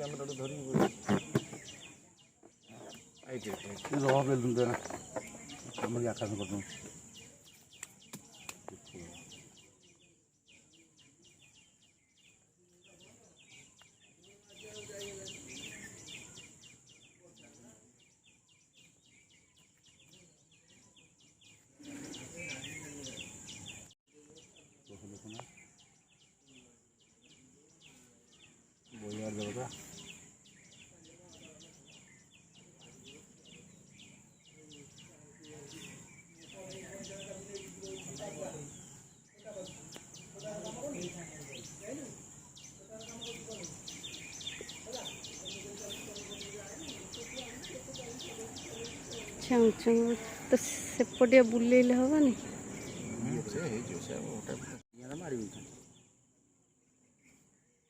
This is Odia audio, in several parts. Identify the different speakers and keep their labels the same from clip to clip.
Speaker 1: କ୍ୟାମେରାଟା ଧରିକି
Speaker 2: ରହ ବେଲୁନ ଦେନା ଆମର ଆକାଶ କରିଦେବୁ। বইয়ার দেবতা
Speaker 3: ତ ସେପଟେ ବୁଲେଇଲେ ହବନି।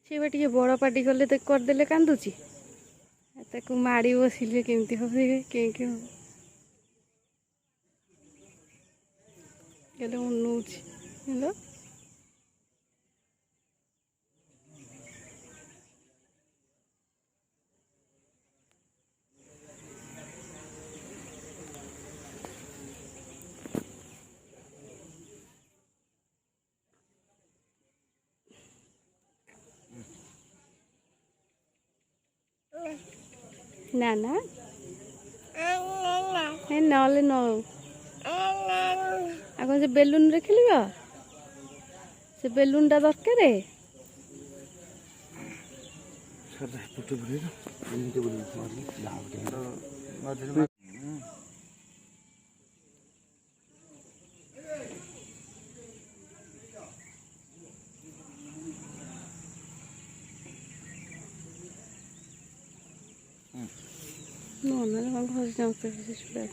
Speaker 3: ସେ ବା ଟିକେ ବଡ଼ ପାଟି କଲେ ତ କରିଦେଲେ କାନ୍ଦୁଛି, ତାକୁ ମାଡ଼ି ବସିଲେ କେମିତି ହବ କେଁ ହେଲେ ଅନଉଛି ହେଲୋ। ନା ନା ନହେଲେ ନ ଆଉ କଣ ସେ ବେଲୁନରେ ଖେଳିବ? ସେ ବେଲୁନଟା ଦରକାର। ନହେଲେ କଣ ଘରେ ଯାଉଥିଲେ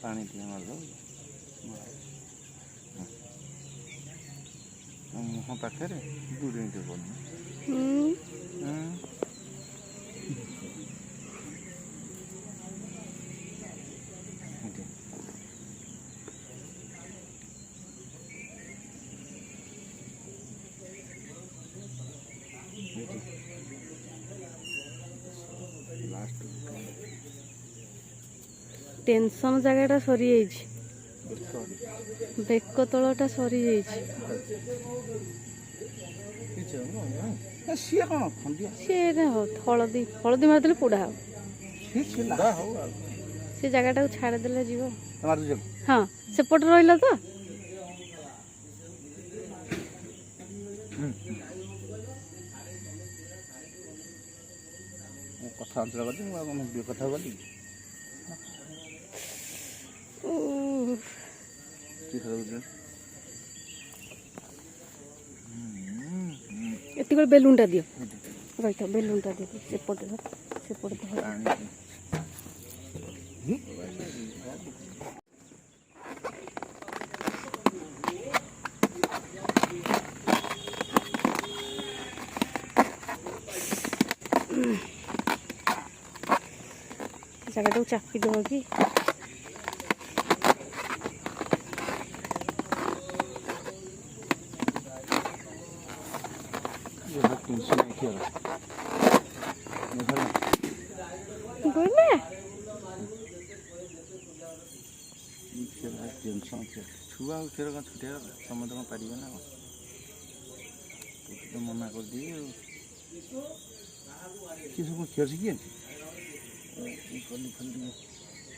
Speaker 2: ପାଣି ଟିକେ ମାରିଦେବ ମୁହଁ ପାଖରେ ଦୂରରେ ଟିକେ କରୁନି।
Speaker 3: ଟେନସନ ଜାଗାଟା ସରିଯାଇଛି, ବେକ ତଳଟା ସରିଯାଇଛି।
Speaker 2: ସିଏ କ'ଣ ଖଣ୍ଡିଆ
Speaker 3: ସିଏ ହଳଦୀ ମାରିଦେଲେ ପୋଡ଼ା ହବ। ସେ ଜାଗାଟାକୁ ଛାଡ଼ିଦେଲେ ଯିବ। ହଁ ସେପଟେ ରହିଲା ତ।
Speaker 2: କଥା ଅନ୍ତର କରିଛି ମୁଁ ଆଉ କଥା ଗଲି
Speaker 3: ଏତିକି ବେଲୁନଟା ଦିଅ ରହିଥାଉ, ବେଲୁନଟା ଦିଅ ସେପଟେ ଜାଗାଟାକୁ ଚାପି ଦେବ କି?
Speaker 2: ଛୁଆ ଆଉ କ୍ଷୀର କ'ଣ ଛୁଟିଆ ସମସ୍ତେ କ'ଣ ପାରିବେ ନା ତ ମନା କରିଦିଏ ଆଉ କିଏ ସବୁ କ୍ଷୀର ଶିଖିଛନ୍ତି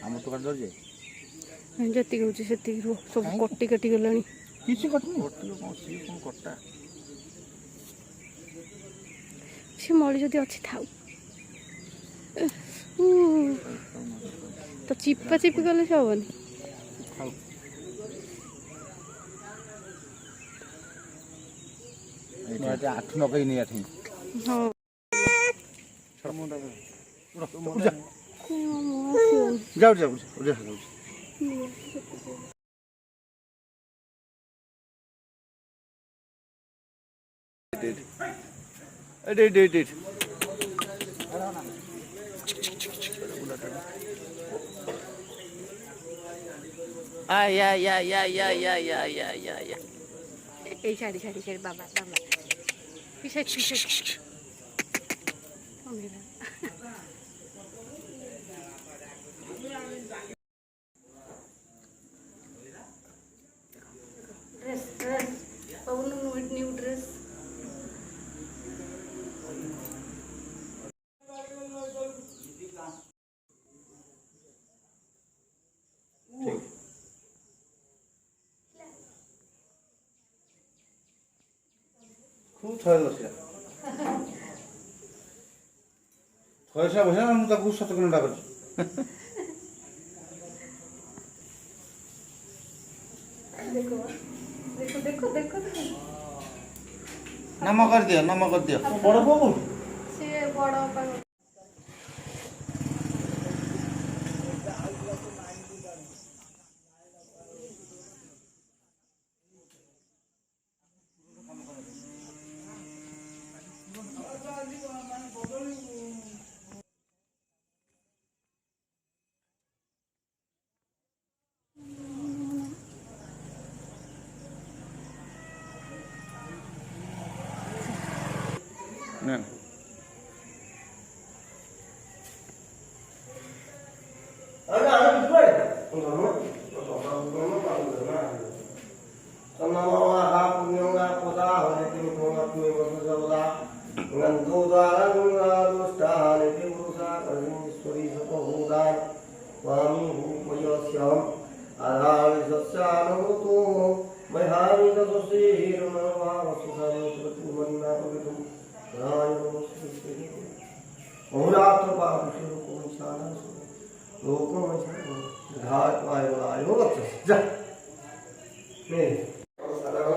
Speaker 2: ଆମର ତ କାଟି ଧରିଯାଏ।
Speaker 3: ଯେତିକି ହେଉଛି ସେତିକି ରୁହ, ସବୁ କଟି ଗଲାଣି।
Speaker 2: କିଛି କଟିନି, କଟିବ କ'ଣ ସିଏ କ'ଣ କଟା
Speaker 3: ସେ ମଳି ଯଦି ଅଛି ଥାଉ। ତ ଚିପା ଚିପି କଲେ ସେ ହବନି।
Speaker 2: ଆଠୁ ନଗେଇ ନେଇ ଆଠେଇ
Speaker 3: ହଁ
Speaker 2: ଯାଉଛି
Speaker 3: এই শাড়ি শাড়ি শাড়ি বাবা বাবা পিছাই পিছাই dress dress Pablo new dress
Speaker 2: খুব ছয় বসে ছয়সা বসে না ମୁଁ ତାକୁ ସତ କିଲୋ ଡାକୁଛି
Speaker 3: देखो देखो देखो देखो
Speaker 2: ନାମ କରିଦିଅ ବଡ଼ ପୁଅ କୋଉଠି
Speaker 3: ସେ ବଡ଼ ପାଗ
Speaker 2: ନା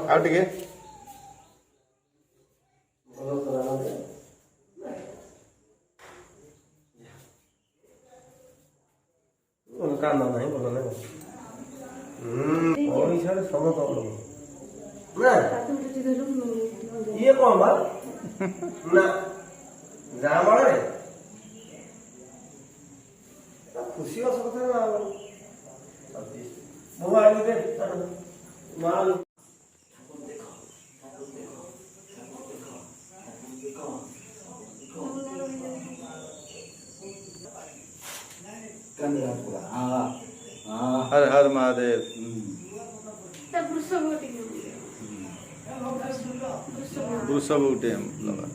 Speaker 2: ଆଉ ଟିକେ କାମ ନାହିଁ ଭଲ ନାହିଁ ଓଡ଼ିଶାରେ ସମସ୍ତ ଇଏ କଣ ବା ନା ଗାଁ ମାଳରେ ଖୁସି ହସ କଥା ନା ମୋ ଆଣିବେ ମା हर हर महादेव वृषभ उठे लगा